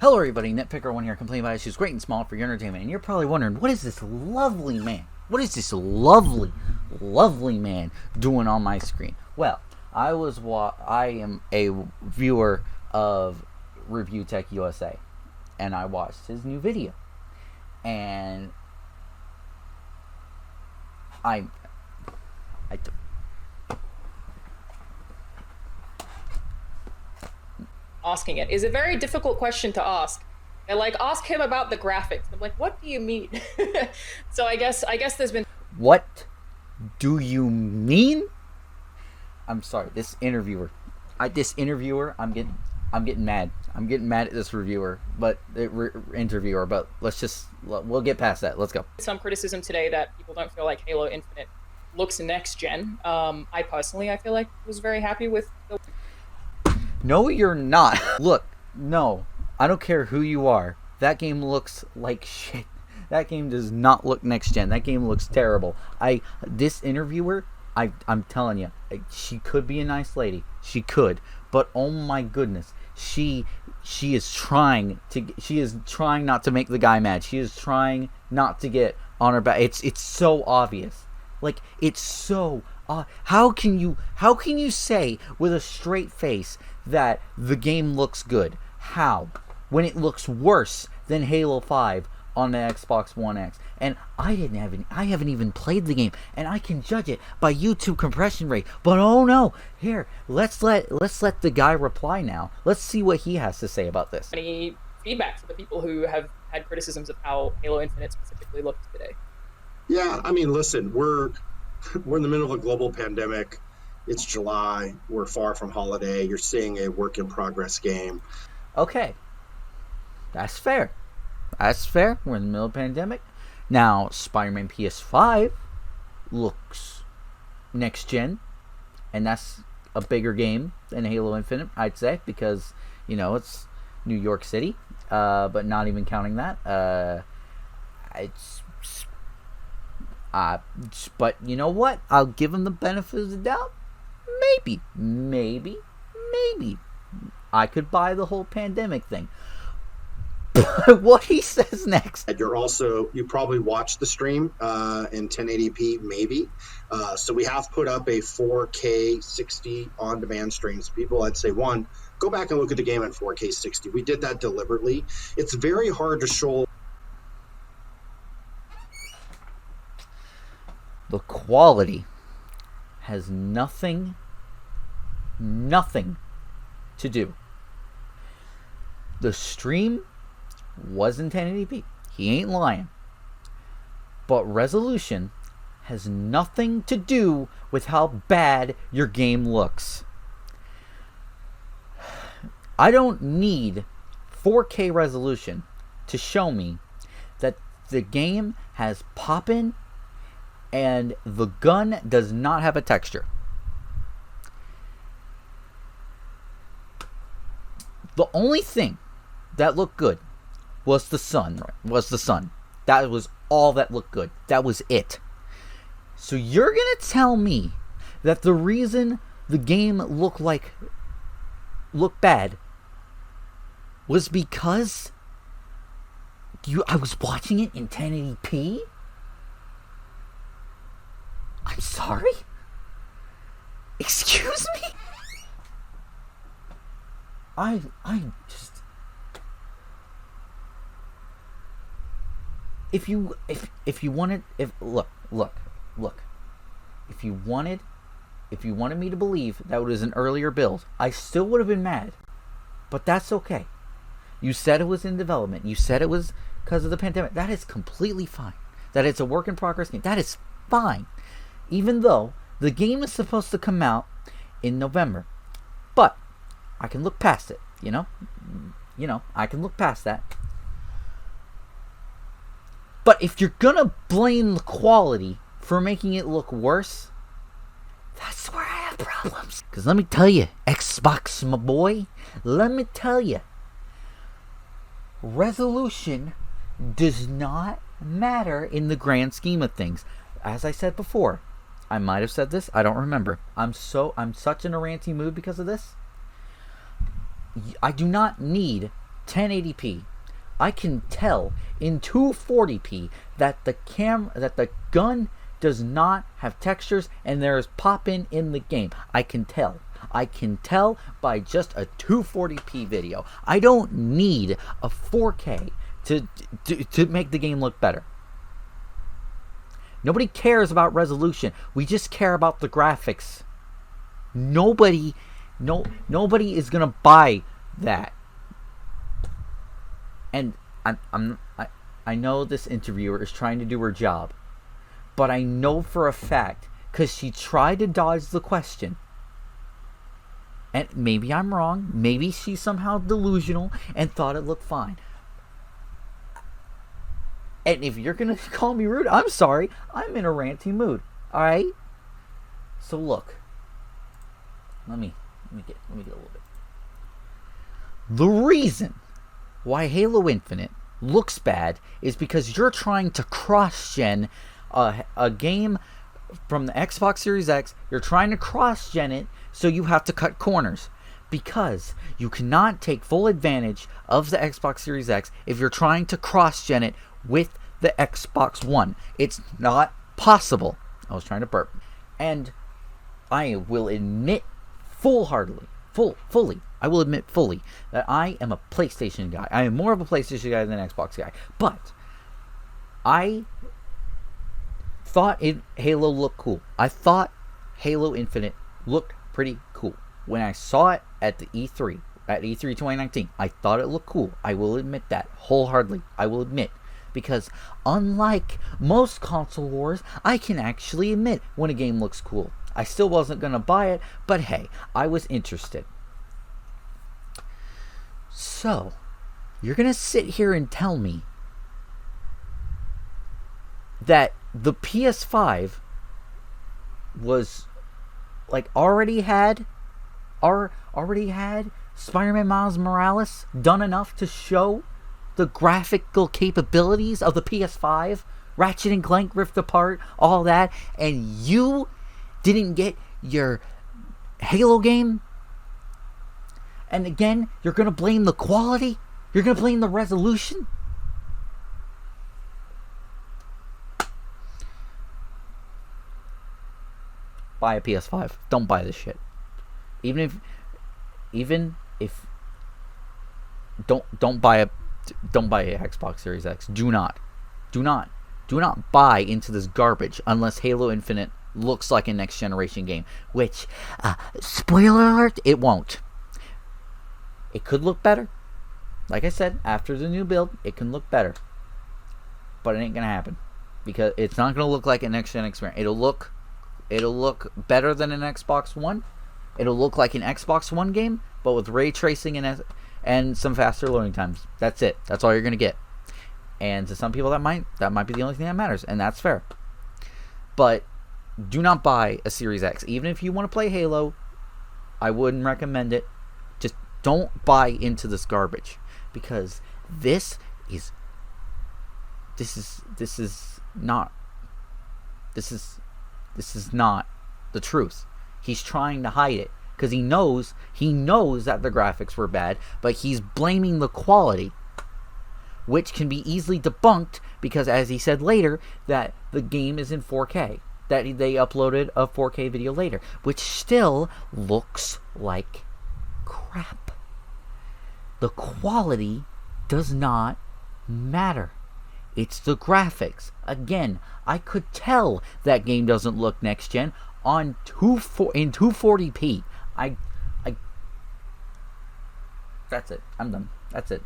Hello everybody, Nitpicker1 here, complaining about issues great and small for your entertainment. And you're probably wondering, what is this lovely man? What is this lovely, lovely man doing on my screen? Well, I am a viewer of Review Tech USA, and I watched his new video. And I asking it is a very difficult question to ask. And ask him about the graphics. I'm like, what do you mean? So I guess there's been. What do you mean? I'm sorry, this interviewer. I'm getting mad. I'm getting mad at this interviewer. But we'll get past that. Let's go. Some criticism today that people don't feel like Halo Infinite looks next gen. I personally, I feel like was very happy with the. No, you're not. Look, no, I don't care who you are. That game looks like shit. That game does not look next gen. That game looks terrible. This interviewer, I'm telling you, she could be a nice lady. She could, but oh my goodness, she is trying not to make the guy mad. She is trying not to get on her back. It's so obvious. Like, it's so how can you say with a straight face that the game looks good? How? When it looks worse than Halo 5 on the Xbox One X. And I haven't even played the game, and I can judge it by YouTube compression rate. But oh no, here, let's let the guy reply now. Let's see what he has to say about this. Any feedback for the people who have had criticisms of how Halo Infinite specifically looks today? Yeah, I mean, listen, we're in the middle of a global pandemic. It's July. We're far from holiday. You're seeing a work in progress game. Okay. That's fair. We're in the middle of a pandemic. Now, Spider-Man PS5 looks next gen, and that's a bigger game than Halo Infinite, I'd say, because, it's New York City, but not even counting that. But you know what? I'll give him the benefit of the doubt. Maybe I could buy the whole pandemic thing. But what he says next. You probably watched the stream in 1080p, maybe. So we have put up a 4K 60 on-demand stream. So people, I'd say, one, go back and look at the game in 4K 60. We did that deliberately. It's very hard to show. The quality has nothing to do. The stream wasn't 1080p. He ain't lying. But resolution has nothing to do with how bad your game looks. I don't need 4K resolution to show me that the game has poppin' and the gun does not have a texture. The only thing that looked good was the sun. That was all that looked good. That was it. So you're gonna tell me that the reason the game looked bad was because I was watching it in 1080p? I'm sorry? Excuse me? I just... If you wanted me to believe that it was an earlier build, I still would have been mad. But that's okay. You said it was in development. You said it was because of the pandemic. That is completely fine. That it's a work in progress game. That is fine. Even though the game is supposed to come out in November. But I can look past it, I can look past that. But if you're gonna blame the quality for making it look worse, that's where I have problems. Because let me tell you, Xbox, my boy, resolution does not matter in the grand scheme of things. As I said before, I might have said this, I don't remember. I'm such in a ranty mood because of this. I do not need 1080p. I can tell in 240p that the gun does not have textures and there is pop-in the game. I can tell. I can tell by just a 240p video. I don't need a 4K to make the game look better. Nobody cares about resolution. We just care about the graphics. Nobody is gonna buy that. And I know this interviewer is trying to do her job, but I know for a fact, because she tried to dodge the question, and maybe I'm wrong, maybe she's somehow delusional and thought it looked fine. And if you're gonna call me rude, I'm sorry. I'm in a ranty mood. All right. So look. Let me get a little bit. The reason why Halo Infinite looks bad is because you're trying to cross-gen a game from the Xbox Series X. You're trying to cross-gen it, so you have to cut corners. Because you cannot take full advantage of the Xbox Series X if you're trying to cross-gen it with the Xbox One. It's not possible. I was trying to burp. And I will admit fully, I will admit fully that I am a PlayStation guy. I am more of a PlayStation guy than an Xbox guy. But I thought Halo looked cool. I thought Halo Infinite looked pretty cool. When I saw it at the E3, at E3 2019, I thought it looked cool. I will admit that wholeheartedly. I will admit. Because unlike most console wars, I can actually admit when a game looks cool. I still wasn't going to buy it, but hey, I was interested. So, you're going to sit here and tell me that the PS5 was like already had Spider-Man Miles Morales done enough to show the graphical capabilities of the PS5, Ratchet and Clank Rift Apart, all that, and you didn't get your Halo game? And again, you're going to blame the quality? You're going to blame the resolution? Buy a PS5. Don't buy this shit. Even if don't buy a Xbox Series X. Do not buy into this garbage unless Halo Infinite looks like a next generation game. Which, spoiler alert, it won't. It could look better. Like I said, after the new build, it can look better. But it ain't gonna happen. Because it's not gonna look like a next gen experience. It'll look better than an Xbox One. It'll look like an Xbox One game, but with ray tracing and some faster loading times. That's it. That's all you're gonna get. And to some people that might be the only thing that matters, and that's fair. But do not buy a Series X. Even if you want to play Halo, I wouldn't recommend it. Just don't buy into this garbage. Because this is not the truth. He's trying to hide it because he knows that the graphics were bad, but he's blaming the quality, which can be easily debunked because, as he said later, that the game is in 4K, that they uploaded a 4K video later, which still looks like crap. The quality does not matter. It's the graphics. Again, I could tell that game doesn't look next gen in 240p. That's it. I'm done. That's it.